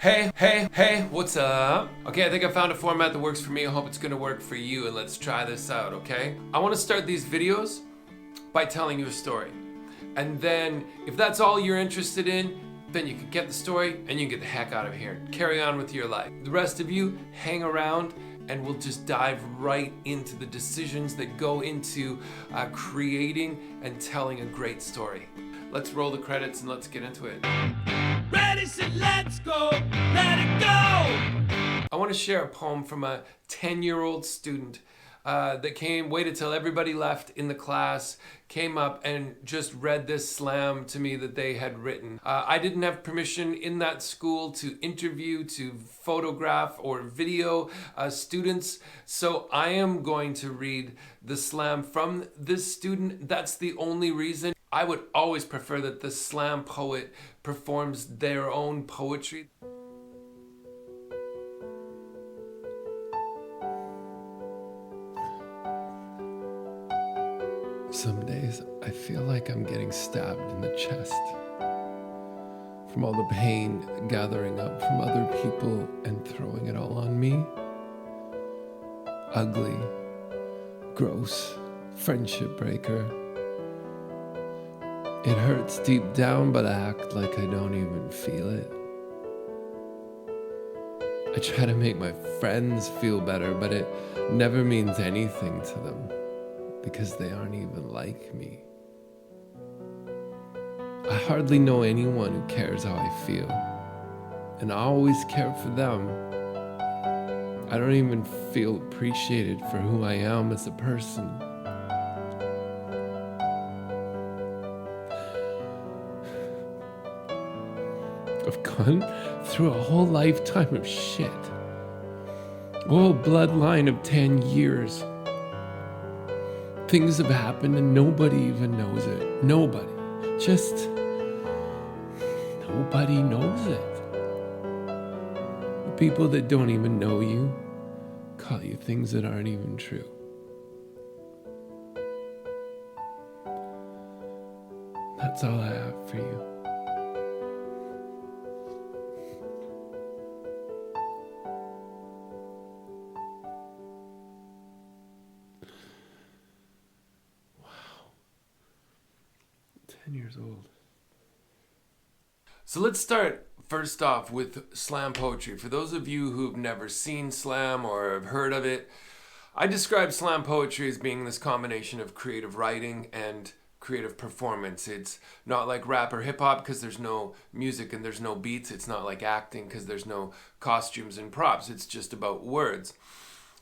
Hey, what's up? Okay, I think I found a format that works for me. I hope it's gonna work for you, and let's try this out, okay? I wanna start these videos by telling you a story. And then, if that's all you're interested in, then you can get the story and you can get the heck out of here. Carry on with your life. The rest of you, hang around and we'll just dive right into the decisions that go into creating and telling a great story. Let's roll the credits and let's get into it. Ready, set, let's go, let it go! I want to share a poem from a 10-year-old student that waited till everybody left in the class, came up and just read this slam to me that they had written. I didn't have permission in that school to interview, to photograph, or video students, so I am going to read the slam from this student. That's the only reason. I would always prefer that the slam poet performs their own poetry. Some days I feel like I'm getting stabbed in the chest from all the pain gathering up from other people and throwing it all on me. Ugly, gross, friendship breaker. It hurts deep down, but I act like I don't even feel it. I try to make my friends feel better, but it never means anything to them because they aren't even like me. I hardly know anyone who cares how I feel, and I always care for them. I don't even feel appreciated for who I am as a person. I've gone through a whole lifetime of shit. A whole bloodline of 10 years. Things have happened and nobody even knows it. Nobody. Just nobody knows it. The people that don't even know you call you things that aren't even true. That's all I have for you. Wow. 10 years old. So let's start first off with slam poetry. For those of you who've never seen slam or have heard of it, I describe slam poetry as being this combination of creative writing and creative performance. It's not like rap or hip hop because there's no music and there's no beats. It's not like acting because there's no costumes and props. It's just about words.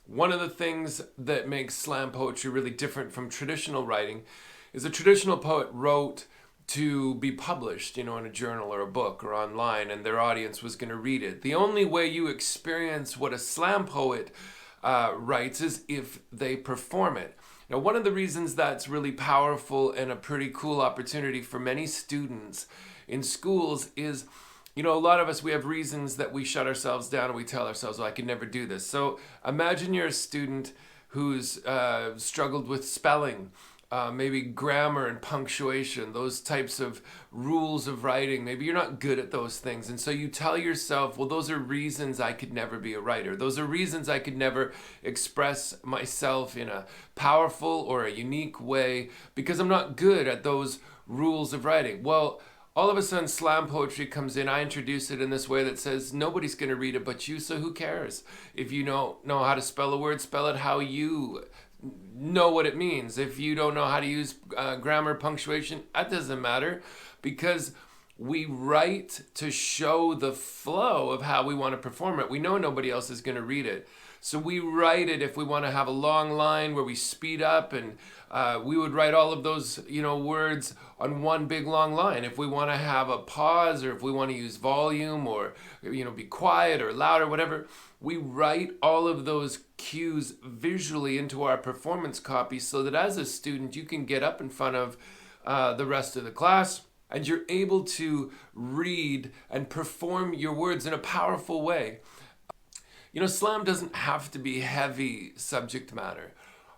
One of the things that makes slam poetry really different from traditional writing is a traditional poet wrote to be published, in a journal or a book or online, and their audience was going to read it. The only way you experience what a slam poet writes is if they perform it. Now, one of the reasons that's really powerful and a pretty cool opportunity for many students in schools is, a lot of us, we have reasons that we shut ourselves down and we tell ourselves, I can never do this. So imagine you're a student who's struggled with spelling, maybe grammar and punctuation, those types of rules of writing. Maybe you're not good at those things. And so you tell yourself, well, those are reasons I could never be a writer. Those are reasons I could never express myself in a powerful or a unique way because I'm not good at those rules of writing. Well, all of a sudden slam poetry comes in. I introduce it in this way that says nobody's going to read it but you, so who cares? If you don't know how to spell a word, spell it how you know what it means. If you don't know how to use grammar, punctuation, that doesn't matter because we write to show the flow of how we want to perform it. We know nobody else is going to read it. So we write it if we want to have a long line where we speed up, and we would write all of those, words on one big long line. If we want to have a pause, or if we want to use volume, or, be quiet or loud or whatever, we write all of those cues visually into our performance copy so that as a student, you can get up in front of the rest of the class and you're able to read and perform your words in a powerful way. Slam doesn't have to be heavy subject matter,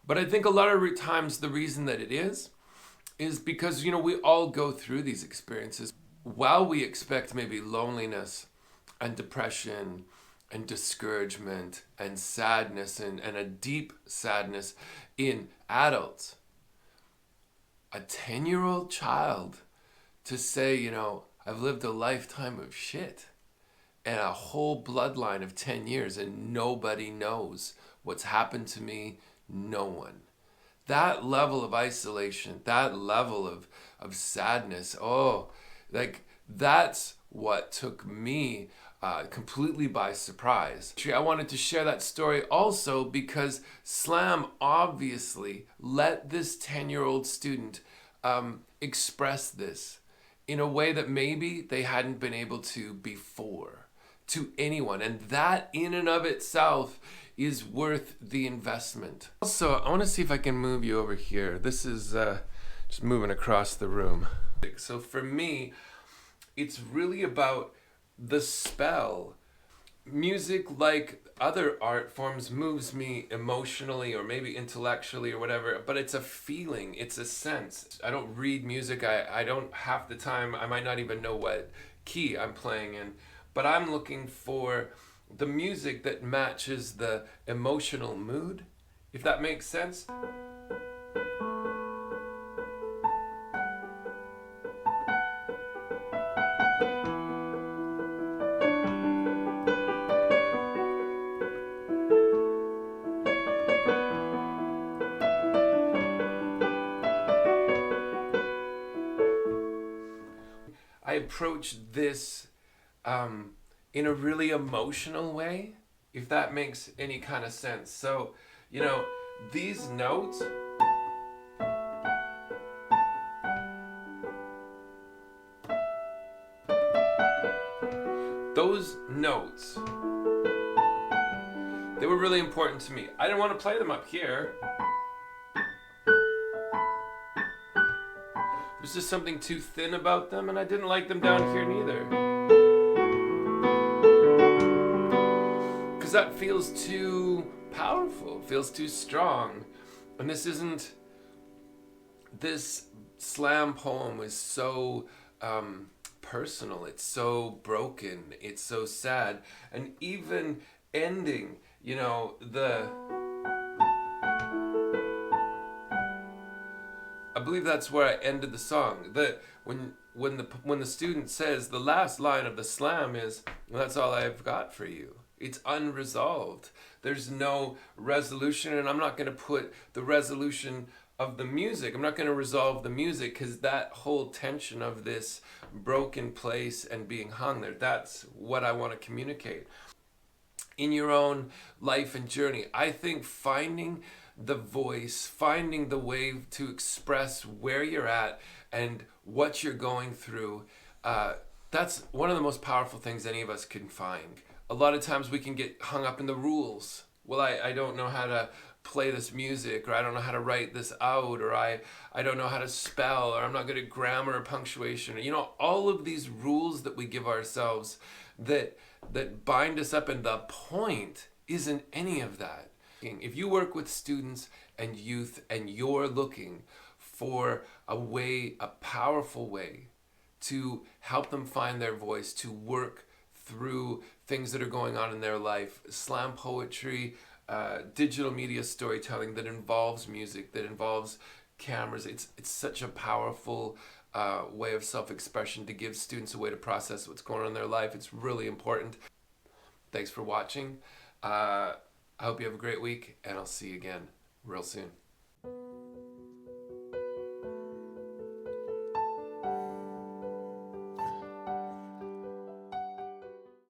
but I think a lot of times the reason that it is because, we all go through these experiences. While we expect maybe loneliness and depression and discouragement and sadness and a deep sadness in adults. A 10-year-old child to say, you know, I've lived a lifetime of shit and a whole bloodline of 10 years and nobody knows what's happened to me. No one. That level of isolation, that level of sadness, oh, like that's what took me completely by surprise. I wanted to share that story also because Slam obviously let this 10-year-old student express this in a way that maybe they hadn't been able to before to anyone. And that in and of itself is worth the investment. Also, I want to see if I can move you over here. This is just moving across the room. So for me, it's really about the spell. Music, like other art forms, moves me emotionally or maybe intellectually or whatever, but it's a feeling, it's a sense. I don't read music. I don't, half the time, I might not even know what key I'm playing in, but I'm looking for the music that matches the emotional mood, if that makes sense. I approach this in a really emotional way, if that makes any kind of sense. So, you know, these notes, those notes, they were really important to me. I didn't want to play them up here. There's just something too thin about them, and I didn't like them down here neither. Because that feels too powerful, feels too strong. And this Slam poem is so personal, it's so broken, it's so sad. And even ending, you know, I believe that's where I ended the song. When the student says the last line of the Slam is, well, that's all I've got for you. It's unresolved. There's no resolution, and I'm not going to put the resolution of the music. I'm not going to resolve the music because that whole tension of this broken place and being hung there, that's what I want to communicate. In your own life and journey, I think finding the voice, finding the way to express where you're at and what you're going through, that's one of the most powerful things any of us can find. A lot of times we can get hung up in the rules. Well, I don't know how to play this music, or I don't know how to write this out, or I don't know how to spell, or I'm not good at grammar or punctuation. You know, all of these rules that we give ourselves that bind us up, and the point isn't any of that. If you work with students and youth and you're looking for a way, a powerful way to help them find their voice, to work through things that are going on in their life, Slam poetry, digital media storytelling that involves music, that involves cameras, it's such a powerful way of self-expression to give students a way to process what's going on in their life. It's really important. Thanks for watching. I hope you have a great week, and I'll see you again real soon.